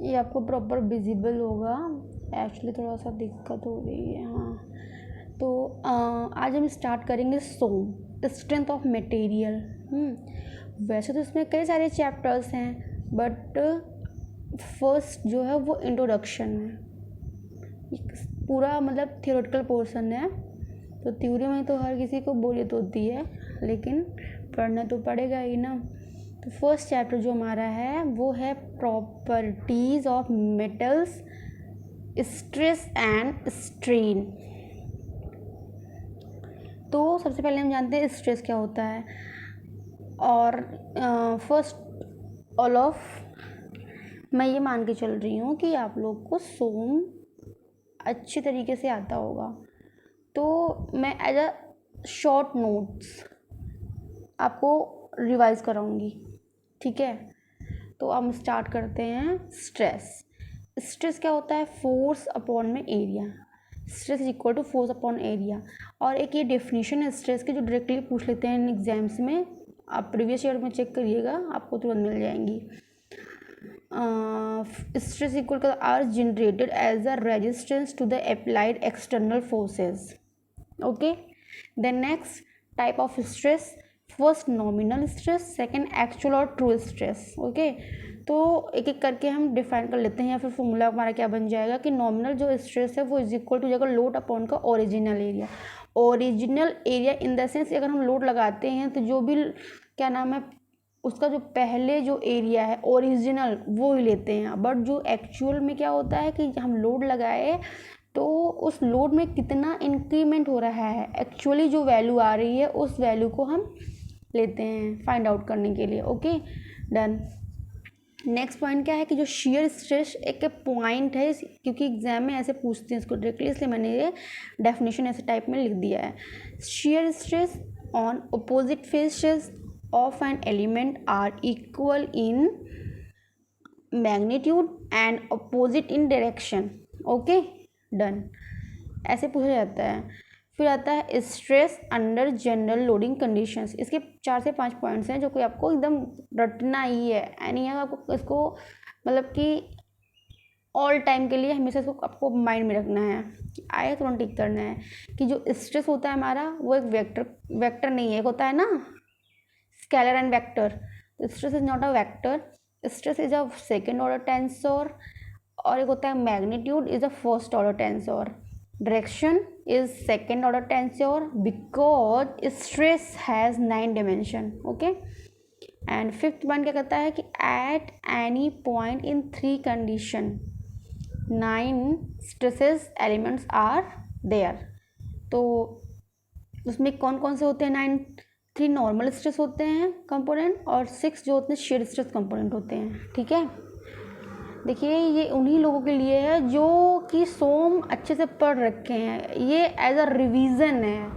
ये आपको proper visible होगा। एक्चुअली थोड़ा सा दिक्कत हो रही है। हाँ, तो आज हम स्टार्ट करेंगे सोम, स्ट्रेंथ ऑफ मटेरियल। वैसे तो इसमें कई सारे चैप्टर्स हैं, बट फर्स्ट जो है वो इंट्रोडक्शन है। पूरा मतलब थियोरेटिकल पोर्शन है, तो थ्योरी में तो हर किसी को बोरियत होती है, लेकिन पढ़ना तो पड़ेगा ही ना। तो फर्स्ट चैप्टर जो हमारा है वो है properties of metals, stress and strain. तो सबसे पहले हम जानते हैं स्ट्रेस क्या होता है। और फर्स्ट ऑल ऑफ मैं ये मान के चल रही हूँ कि आप लोग को सोम अच्छे तरीके से आता होगा, तो मैं एज अ शॉर्ट नोट्स आपको रिवाइज कराऊंगी, ठीक है। तो हम स्टार्ट करते हैं। स्ट्रेस क्या होता है? फोर्स अपॉन में area. Stress is equal to force upon area. और एक ये डेफिनेशन है स्ट्रेस की जो डायरेक्टली पूछ लेते हैं एग्जाम्स में, आप प्रीवियस ईयर में चेक करिएगा, आपको तुरंत मिल जाएंगी। Stress equal to are generated as a resistance to the applied external forces. Okay, then next type of stress, first nominal stress, second actual और ट्रू स्ट्रेस। ओके, तो एक एक करके हम डिफाइन कर लेते हैं, या फिर फॉर्मूला हमारा क्या बन जाएगा कि नॉमिनल जो स्ट्रेस है वो इज इक्वल टू जाएगा लोड अपॉन का original area. Original area in the sense अगर हम लोड लगाते हैं तो जो भी क्या नाम है उसका जो पहले जो एरिया है ओरिजिनल वो ही लेते हैं, बट जो एक्चुअल में क्या होता है कि हम लोड लगाए तो उस लोड में कितना इंक्रीमेंट हो रहा है, एक्चुअली जो वैल्यू आ रही है उस वैल्यू को हम लेते हैं फाइंड आउट करने के लिए। Okay, done. नेक्स्ट पॉइंट क्या है कि जो शेयर स्ट्रेस एक पॉइंट है, क्योंकि एग्जाम में ऐसे पूछते हैं इसको डायरेक्टली, इसलिए मैंने ये डेफिनेशन ऐसे टाइप में लिख दिया है। Shear stress on opposite faces of an element are equal in magnitude and opposite in direction. Okay, done, ऐसे पूछा जाता है। फिर आता है stress under general loading conditions. इसके 4 से 5 पॉइंट्स हैं जो कि आपको एकदम रटना ही है, यानी आपको इसको मतलब कि ऑल टाइम के लिए हमेशा इसको आपको माइंड में रखना है, आया तुरंत टिक करना है कि जो स्ट्रेस होता है हमारा वो एक वेक्टर नहीं है, एक होता है ना scalar and vector. Stress is not a vector, stress is a second order tensor, और एक होता है magnitude is a first order tensor, direction is second order tensor because stress has 9 dimension. Okay, and fifth one क्या कहता है कि at any point in 3 condition 9 stresses elements are there। तो उसमें कौन कौन से होते हैं? 9, 3 नॉर्मल स्ट्रेस होते हैं कंपोनेंट और 6 जो होते हैं शेयर स्ट्रेस कंपोनेंट होते हैं, ठीक है। देखिए ये उन्हीं लोगों के लिए है जो कि सोम अच्छे से पढ़ रखे हैं, ये एज अ रिवीजन है,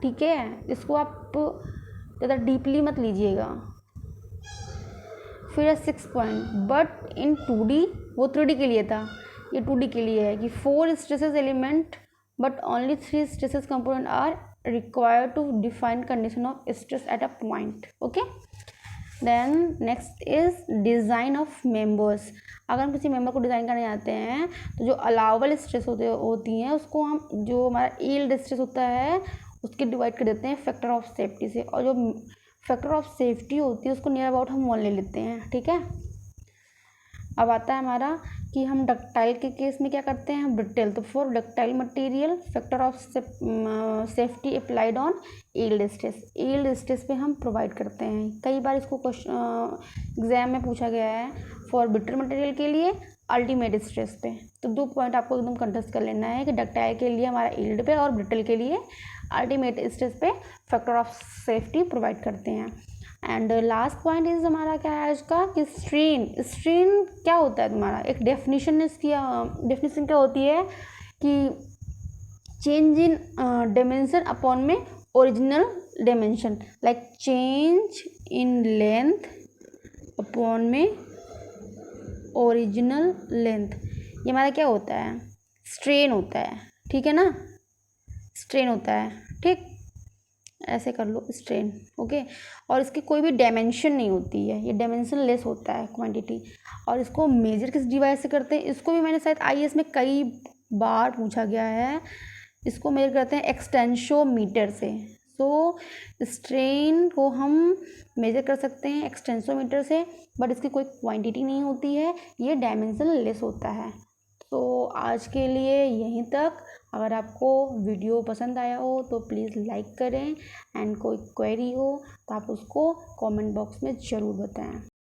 ठीक है, इसको आप ज़्यादा डीपली मत लीजिएगा। फिर है 6 पॉइंट, बट इन 2D, वो 3D के लिए था, ये 2D के लिए है कि 4 stresses element but only 3 stresses component are required to define condition of stress at a point. Okay, then next is design of members. अगर हम किसी मेंबर को डिज़ाइन करने जाते हैं तो जो अलाउबल स्ट्रेस होती हैं उसको हम, जो हमारा यील्ड स्ट्रेस होता है उसके डिवाइड कर देते हैं फैक्टर ऑफ सेफ्टी से, और जो फैक्टर ऑफ सेफ्टी होती है उसको नियर अबाउट हम 1 ले लेते हैं, ठीक है। अब आता है हमारा कि हम डक्टाइल के केस में क्या करते हैं, ब्रिटेल। तो for ductile material factor of safety applied on yield stress. Yield stress पे हम प्रोवाइड करते हैं, कई बार इसको क्वेश्चन एग्जाम में पूछा गया है। फॉर ब्रिटल मटेरियल के लिए अल्टीमेट स्ट्रेस पे। तो 2 पॉइंट आपको एकदम कंटेस्ट कर लेना है कि डक्टाइल के लिए हमारा यील्ड पे और ब्रिटल के लिए अल्टीमेट स्ट्रेस पे फैक्टर ऑफ सेफ्टी प्रोवाइड करते हैं। एंड लास्ट पॉइंट इज हमारा क्या है इसका कि स्ट्रेन क्या होता है तुम्हारा, एक डेफिनेशन इसकी डेफिनेशन क्या होती है कि चेंज इन डायमेंशन अपॉन में original dimension, like change in length upon में ओरिजिनल लेंथ। ये हमारा क्या होता है? स्ट्रेन होता है, ठीक है ना, स्ट्रेन होता है, ठीक। ऐसे कर लो स्ट्रेन, ओके। और इसकी कोई भी डायमेंशन नहीं होती है, ये डायमेंशन लेस होता है क्वांटिटी। और इसको मेजर किस डिवाइस से करते हैं, इसको भी मैंने शायद आईएएस में कई बार पूछा गया है। इसको मेजर करते हैं एक्सटेंसोमीटर से। सो स्ट्रेन को हम मेजर कर सकते हैं एक्सटेंसोमीटर से, बट इसकी कोई क्वांटिटी नहीं होती है, ये डायमेंशन लेस होता है। तो आज के लिए यहीं तक। अगर आपको वीडियो पसंद आया हो तो प्लीज़ लाइक करें, एंड कोई क्वेरी हो तो आप उसको कमेंट बॉक्स में ज़रूर बताएं।